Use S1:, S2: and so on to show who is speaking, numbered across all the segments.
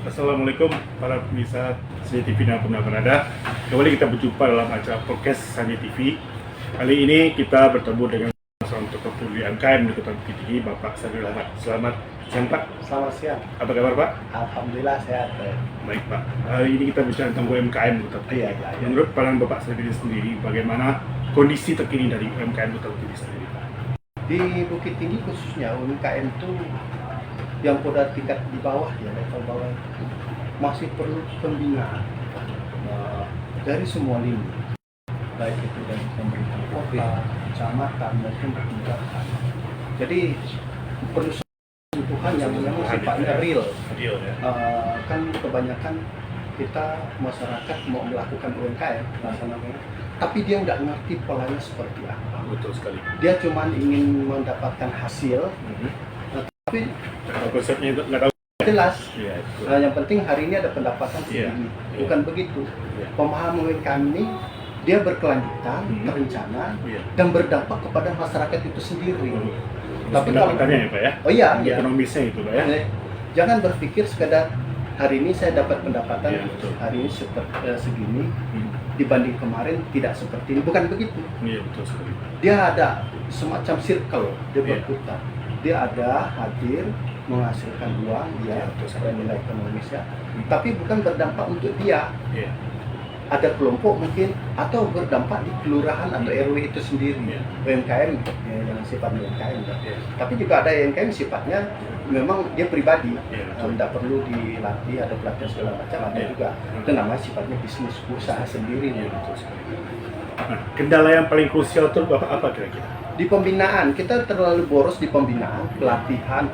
S1: Assalamualaikum para pemirsa Sanjay TV dan pernah berada. Kembali kita berjumpa dalam acara podcast Sanjay TV. Kali ini kita bertemu dengan seorang tokoh di UMKM di Kota Bukit Tinggi, Bapak Sadrul Ahmad. Selamat siang Pak.
S2: Selamat siang.
S1: Apa kabar Pak?
S2: Alhamdulillah sehat.
S1: Baik Pak. Hari ini kita bicara tentang UMKM di Kota Bukit Tinggi.
S2: Iya.
S1: Menurut pandangan Bapak Sadrul sendiri, bagaimana kondisi terkini dari UMKM Kota Bukit Tinggi sendiri Pak?
S2: Di Bukit Tinggi khususnya UMKM itu yang pada tingkat di bawah ya, level bawah itu masih perlu pembinaan dari semua lini, baik itu dari pemerintah kota, kecamatan maupun kelurahan. Jadi perlu sentuhan yang memang sifatnya real.
S1: Ya.
S2: Kan kebanyakan kita masyarakat mau melakukan UMKM, namanya, tapi dia nggak ngerti polanya seperti apa.
S1: Betul sekali.
S2: Dia cuma ingin mendapatkan hasil, tapi
S1: Konsepnya itu nggak tahu.
S2: jelas.
S1: Iya.
S2: Yang penting hari ini ada pendapatan segini. Bukan begitu. Pemahaman UMKM ini dia berkelanjutan, terencana, dan berdampak kepada masyarakat itu sendiri.
S1: Tapi pendapatannya ya Pak ya?
S2: Oh iya.
S1: Ekonomisnya itu Pak ya?
S2: Jangan berpikir sekedar hari ini saya dapat pendapatan hari ini segini, dibanding kemarin tidak seperti ini. Bukan begitu.
S1: Iya betul sekali.
S2: Dia ada semacam circle, dia berputar. Dia ada hadir menghasilkan uang, ya, nilai ekonomisnya, tapi bukan berdampak untuk dia. Ada kelompok mungkin, atau berdampak di kelurahan atau RW itu sendiri. UMKM yang sifatnya UMKM, tapi juga ada UMKM sifatnya memang dia pribadi, tidak perlu dilatih, ada pelatihan segala macam, ada juga itu namanya sifatnya bisnis usaha sendiri.
S1: Nah, kendala yang paling krusial itu apa kira-kira?
S2: Di pembinaan, kita terlalu boros di pembinaan, pelatihan, dan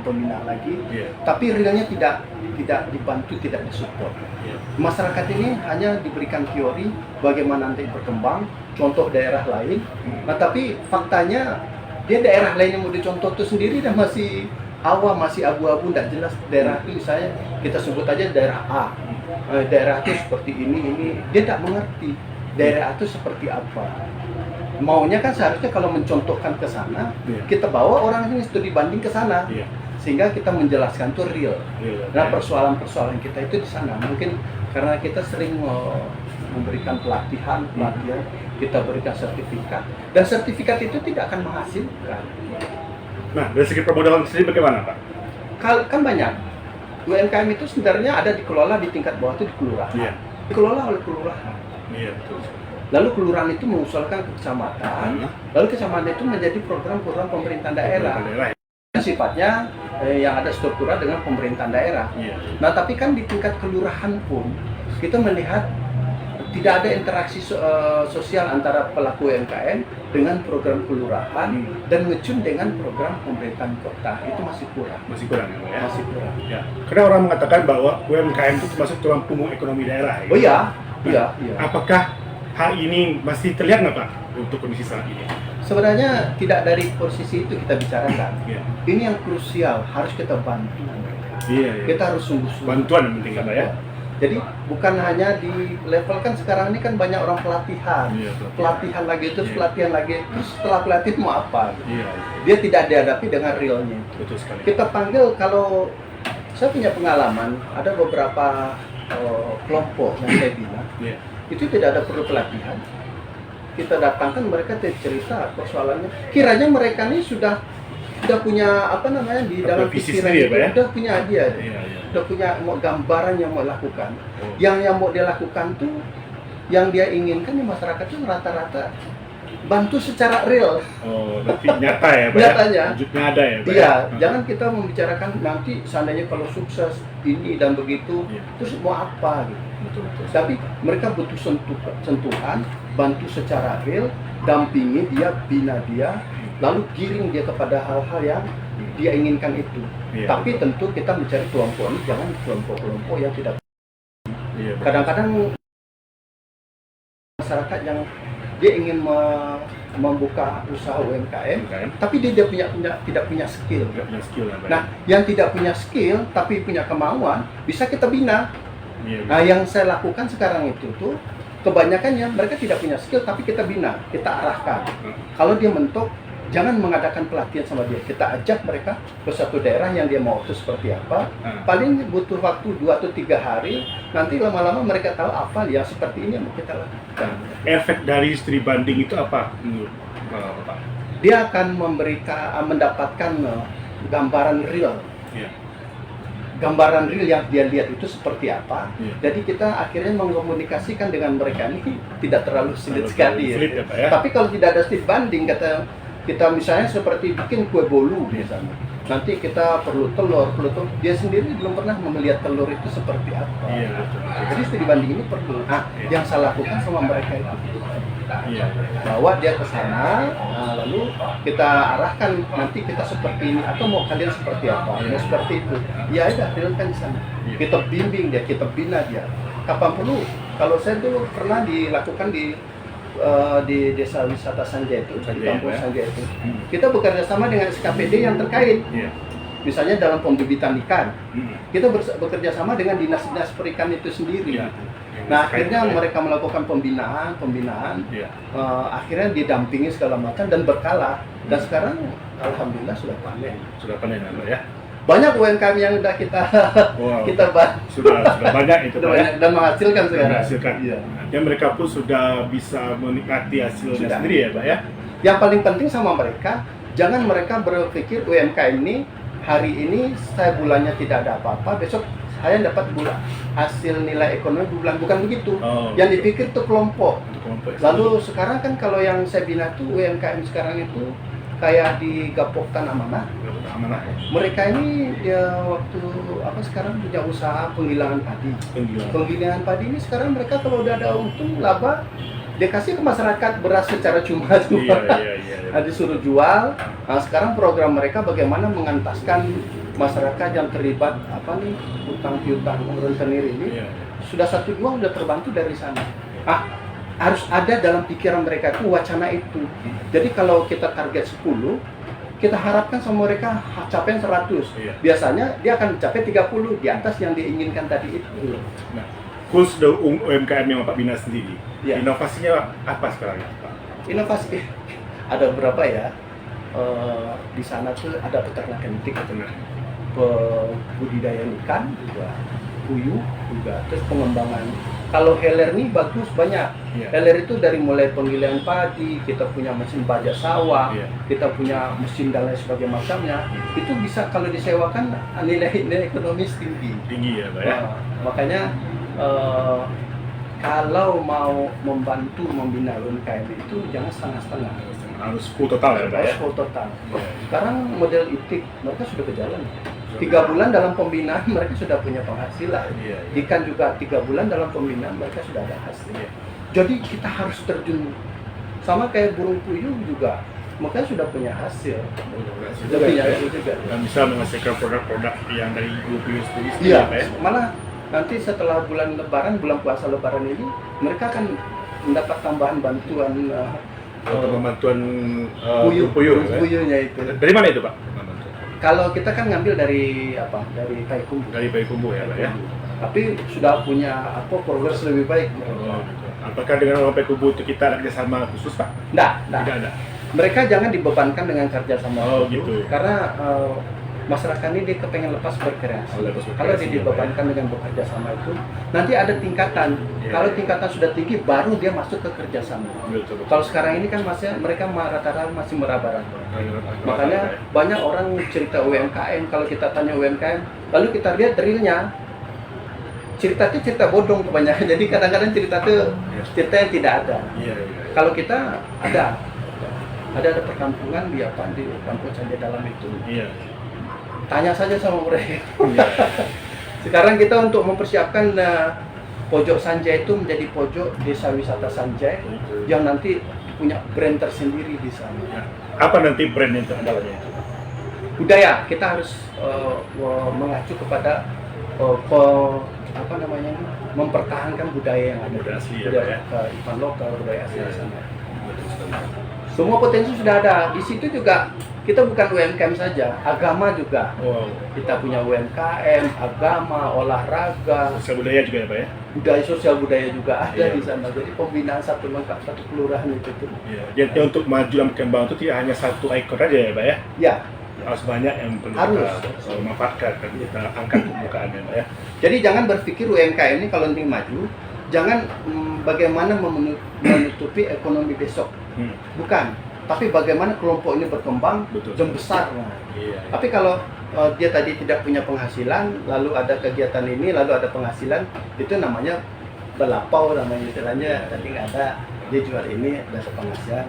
S2: pembinaan lagi. Tapi realnya tidak dibantu, tidak disupport. Masyarakat ini hanya diberikan teori bagaimana nanti berkembang, contoh daerah lain. Nah, tapi faktanya dia daerah lain yang mau dicontoh itu sendiri dan masih awam, masih abu-abu, tidak jelas. Daerah itu misalnya kita sebut aja daerah A. Daerah itu seperti ini, dia tidak mengerti daerah itu seperti apa. Maunya kan seharusnya kalau mencontohkan ke sana, kita bawa orang ini studi banding ke sana, sehingga kita menjelaskan itu real. Nah, persoalan-persoalan kita itu di sana. Mungkin karena kita sering memberikan pelatihan, kita berikan sertifikat, dan sertifikat itu tidak akan menghasilkan.
S1: Nah, dari segi permodalan sendiri bagaimana Pak?
S2: Kan banyak. UMKM itu sebenarnya ada dikelola di tingkat bawah itu di kelurahan. Dikelola oleh kelurahan.
S1: Betul.
S2: Lalu kelurahan itu mengusulkan ke kecamatan, lalu kecamatan itu menjadi program-program pemerintahan daerah. Sifatnya yang ada struktural dengan pemerintahan daerah. Nah, tapi kan di tingkat kelurahan pun kita melihat tidak ada interaksi sosial antara pelaku UMKM dengan program kelurahan dan ngecun dengan program pemerintahan kota. Itu masih kurang.
S1: Masih kurang ya Pak ya? Masih kurang. Karena orang mengatakan bahwa UMKM itu termasuk tulang punggung ekonomi daerah.
S2: Oh iya.
S1: Apakah hal ini masih terlihat nggak Pak untuk kondisi saat ini?
S2: Sebenarnya tidak dari posisi itu kita bicarakan. Ini yang krusial, harus kita bantu mereka. Kita harus sungguh-sungguh.
S1: Bantuan yang penting Pak ya.
S2: Jadi bukan hanya di level, kan sekarang ini kan banyak orang pelatihan, pelatihan lagi terus setelah pelatihan mau apa? Dia tidak dihadapi dengan realnya.
S1: Betul sekali.
S2: Kita panggil, kalau saya punya pengalaman, ada beberapa kelompok yang saya bilang, itu tidak ada perlu pelatihan. Kita datangkan, mereka cerita persoalannya. Kiranya mereka ini sudah punya di dalam pikiran, sudah punya dia, sudah punya gambaran yang mau lakukan. Yang mau dia lakukan tuh, yang dia inginkan di masyarakat itu rata-rata bantu secara real.
S1: Berarti nyata ya Pak?
S2: Nyatanya.
S1: Wujudnya ada ya Pak?
S2: Iya, jangan kita membicarakan nanti seandainya kalau sukses ini dan begitu, terus mau apa gitu.
S1: Betul.
S2: Tapi mereka butuh sentuhan, bantu secara real, dampingi dia, bina dia, lalu giring dia kepada hal-hal yang dia inginkan itu. Tapi tentu kita mencari kelompok ini, jangan kelompok-kelompok yang tidak. Kadang-kadang masyarakat yang dia ingin membuka usaha UMKM, tapi dia tidak punya skill. Nah, yang tidak punya skill tapi punya kemauan, bisa kita bina. Nah, yang saya lakukan sekarang itu tuh kebanyakannya mereka tidak punya skill tapi kita bina, kita arahkan. Kalau dia mentok, jangan mengadakan pelatihan sama dia. Kita ajak mereka ke satu daerah yang dia mau itu seperti apa. Paling butuh waktu 2 atau 3 hari. Nanti lama-lama mereka tahu apa yang seperti ini yang mau kita lakukan.
S1: Efek dari studi banding itu apa menurut Bapak?
S2: Dia akan mendapatkan gambaran real.
S1: Ya.
S2: Gambaran real yang dia lihat itu seperti apa.
S1: Iya.
S2: Jadi kita akhirnya mengkomunikasikan dengan mereka ini tidak terlalu sulit sekali.
S1: Sulit, ya, Pak, ya?
S2: Tapi kalau tidak ada studi banding, kita misalnya seperti bikin kue bolu misalnya. Nanti kita perlu telur. Dia sendiri belum pernah melihat telur itu seperti apa.
S1: Iya.
S2: Jadi studi banding ini perlu. Yang saya lakukan sama mereka itu.
S1: Iya.
S2: Bawa dia ke sana, lalu kita arahkan nanti kita seperti ini atau mau kalian seperti apa, mau seperti itu. Ya udah, realkan di sana. Kita bimbing dia, kita bina dia. Kapan perlu? Kalau saya dulu pernah dilakukan di desa wisata Sanjay itu, di kampung Sanjay itu. Kita bekerja sama dengan SKPD yang terkait. Misalnya dalam pembibitan ikan, kita bekerja sama dengan dinas-dinas perikan itu sendiri. Nah, akhirnya mereka melakukan pembinaan, akhirnya didampingi segala macam dan berkala. Dan sekarang, alhamdulillah sudah panen.
S1: Sudah panen, ya.
S2: Banyak UMKM yang sudah kita bantu.
S1: Sudah banyak itu,
S2: Sudah
S1: Pak,
S2: banyak dan menghasilkan sekarang.
S1: Menghasilkan.
S2: Iya.
S1: Dan mereka pun sudah bisa menikmati hasilnya sendiri, ya, Pak, ya.
S2: Yang paling penting sama mereka, jangan mereka berpikir UMKM ini hari ini saya bulannya tidak ada apa-apa, besok saya dapat hasil nilai ekonomi bulan, bukan begitu. Yang dipikir itu kelompok. Lalu sekarang kan kalau yang saya bina tuh UMKM sekarang itu kayak di Gapoktan Amanah. Mereka ini dia waktu sekarang punya usaha penggilingan padi. Penggilingan padi ini sekarang mereka kalau udah ada untung laba, dia kasih ke masyarakat beras secara cuma-cuma. Iya. Disuruh jual. Nah, sekarang program mereka bagaimana mengentaskan masyarakat yang terlibat utang piutang rentenir ini. Sudah 1-2 udah terbantu dari sana. Harus ada dalam pikiran mereka itu wacana itu. Jadi kalau kita target 10, kita harapkan sama mereka capai 100. Biasanya dia akan mencapai 30 di atas yang diinginkan tadi itu.
S1: Nah, khusus UMKM yang Bapak bina sendiri, inovasinya apa sekarang, Pak?
S2: Inovasi ada beberapa ya. Di sana tuh ada peternakan itik, budidaya ikan juga, puyuh juga, terus pengembangan. Kalau heler nih bagus banyak. Heler itu dari mulai penggilingan padi, kita punya mesin bajak sawah, kita punya mesin dan lain sebagainya macamnya. Itu bisa kalau disewakan nilai ekonomis tinggi.
S1: Tinggi, ya, Pak, ya.
S2: Makanya kalau mau membantu membina UMKM itu jangan setengah-setengah.
S1: Harus full total, ya, Pak, ya.
S2: Full total. Sekarang model itik mereka sudah berjalan. 3 bulan dalam pembinaan mereka sudah punya penghasilan. Ikan juga 3 bulan dalam pembinaan mereka sudah ada hasil. Jadi kita harus terjun sama kayak burung puyuh juga. Mereka sudah punya hasil. Sudah punya hasil juga.
S1: Dan bisa menghasilkan produk-produk yang dari burung puyuh sendiri.
S2: Iya.
S1: Pak, ya.
S2: Malah nanti setelah bulan Lebaran, bulan puasa Lebaran ini, mereka akan mendapat tambahan bantuan.
S1: Pembantuan
S2: puyuhnya itu.
S1: Dari mana itu, Pak?
S2: Kalau kita kan ngambil dari Payakumbuh.
S1: Dari Payakumbuh, ya, Pak, ya.
S2: Tapi sudah punya progres lebih baik.
S1: Apakah dengan orang Payakumbuh itu kita ada kerjasama khusus, Pak?
S2: Tidak
S1: ada.
S2: Mereka jangan dibebankan dengan kerjasama
S1: gitu.
S2: Karena masyarakat ini dia kepengen lepas berkreasi. Kalau dia dibebankan dengan bekerja sama itu, nanti ada tingkatan. Kalau tingkatan sudah tinggi, baru dia masuk ke kerjasama. Kalau sekarang ini kan mereka rata-rata masih meraba-raba. Makanya banyak orang cerita UMKM. Kalau kita tanya UMKM, lalu kita lihat realnya, cerita itu cerita bodong kebanyakan. Jadi kadang-kadang cerita itu cerita yang tidak ada. Kalau kita ada perkampungan di kampung saja dalam itu. Tanya saja sama mereka. Sekarang kita untuk mempersiapkan pojok Sanjay itu menjadi pojok desa wisata Sanjay yang nanti punya brand tersendiri di sana.
S1: Apa nanti brand itu andalanya itu?
S2: Budaya. Kita harus mengacu kepada mempertahankan budaya yang ada.
S1: Budaya asli,
S2: budaya lokal, budaya asli di sana. Semua potensi sudah ada. Di situ juga Kita bukan UMKM saja, agama juga.
S1: Wow.
S2: Kita punya UMKM, agama, olahraga,
S1: Sosial budaya juga ya Pak ya?
S2: budaya sosial budaya juga ada
S1: Iya.
S2: di sana. Jadi pembinaan satu lengkap satu kelurahan itu tuh.
S1: Iya. Jadi untuk maju dan berkembang itu tidak hanya satu ikon aja ya Pak ya?
S2: Ya,
S1: Harus banyak yang perlu
S2: Harus.
S1: kita manfaatkan dan kita angkat permukaan ya Pak ya?
S2: jadi jangan berpikir UMKM ini kalau ingin maju, jangan bagaimana menutupi ekonomi besok. Bukan, tapi bagaimana kelompok ini berkembang
S1: Betul.
S2: dan besar. Nah,
S1: Iya.
S2: tapi kalau dia tadi tidak punya penghasilan, lalu ada kegiatan ini, lalu ada penghasilan, itu namanya belapau namanya istilahnya. Tadi nggak ada, dia jual ini, ada penghasilan.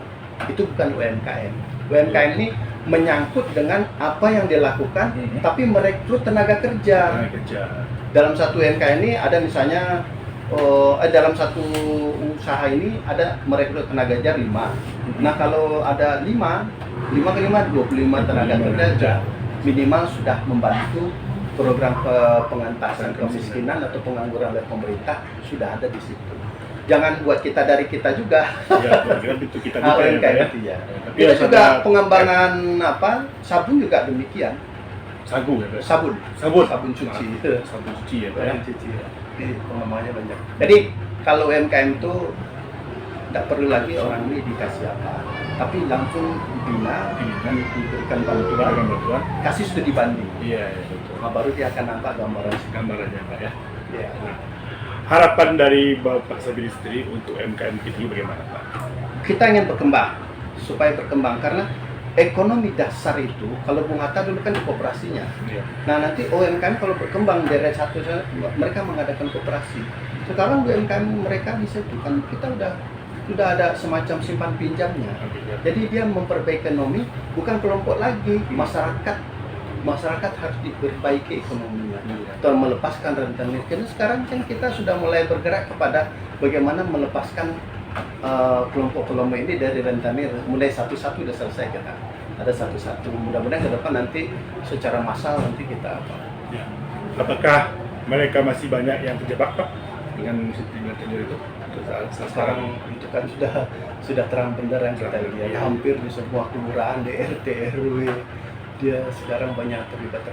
S2: Itu bukan UMKM. UMKM ini menyangkut dengan apa yang dia lakukan, tapi merekrut tenaga kerja. Dalam satu UMKM ini ada misalnya, dalam satu usaha ini ada merekrut tenaga kerja 5. Nah kalau ada 5 ke 5, 25 tenaga kerja minimal sudah membantu program pengentasan kemiskinan atau pengangguran oleh pemerintah sudah ada di situ. Jangan buat kita dari kita juga.
S1: Ya, kan itu kita juga ya, Pak ya.
S2: Ya.
S1: Tapi
S2: Itu
S1: harus
S2: juga
S1: ada
S2: pengembangan sabun juga demikian.
S1: sagu ya, Pak.
S2: Sabun
S1: Sabun
S2: cuci.
S1: Sabun cuci ya, Pak ya.
S2: Cuci. Jadi pengembangannya banyak. Jadi kalau UMKM itu tidak perlu lagi orang ini dikasih apa, tapi langsung dibina dan diberikan bantuan. Kasih studi banding.
S1: Iya, betul.
S2: Nah, baru dia akan nampak
S1: Gambarannya, Pak ya.
S2: Ya.
S1: Nah, harapan dari Bapak Sabiri sendiri untuk UMKM kita bagaimana, Pak?
S2: Kita ingin berkembang, supaya berkembang karena ekonomi dasar itu kalau Bung Hatta dulu kan di koperasinya.
S1: Iya.
S2: Nah nanti UMKM kalau berkembang dari satu mereka mengadakan koperasi. Sekarang UMKM mereka bisa bukan kita sudah ada semacam simpan pinjamnya. Jadi dia memperbaiki ekonomi bukan kelompok lagi, masyarakat harus diperbaiki ekonominya atau melepaskan rentan miskin. Sekarang kan kita sudah mulai bergerak kepada bagaimana melepaskan kelompok-kelompok ini dari rentan mulai satu-satu sudah selesai kita. Ada satu-satu. Mudah-mudahan ke depan nanti secara massal nanti kita
S1: Ya. Apakah mereka masih banyak yang terjebak, Pak, dengan sistem tenure itu?
S2: sekarang itu kan sudah terang benderang kita lihat hampir di semua kelurahan, di RT RW dia sekarang banyak terlibat.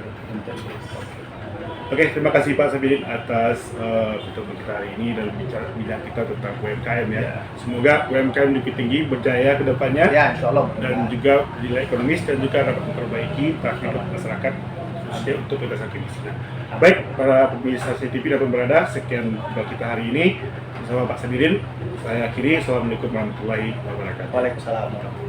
S1: Oke, terima kasih Pak Sabirin atas pertemuan kita hari ini dalam bincang kita tentang UMKM ya. Semoga UMKM Bukit Tinggi berjaya ke depannya
S2: Ya, insya Allah.
S1: dan juga nilai ekonomis dan juga dapat memperbaiki taraf hidup masyarakat khususnya untuk pemberantasan kemiskinan. Baik, para pemirsa CTV dan pemerada, sekian jumpa kita hari ini bersama Pak Sabirin. Saya akhiri, Assalamualaikum warahmatullahi wabarakatuh.
S2: Waalaikumsalam.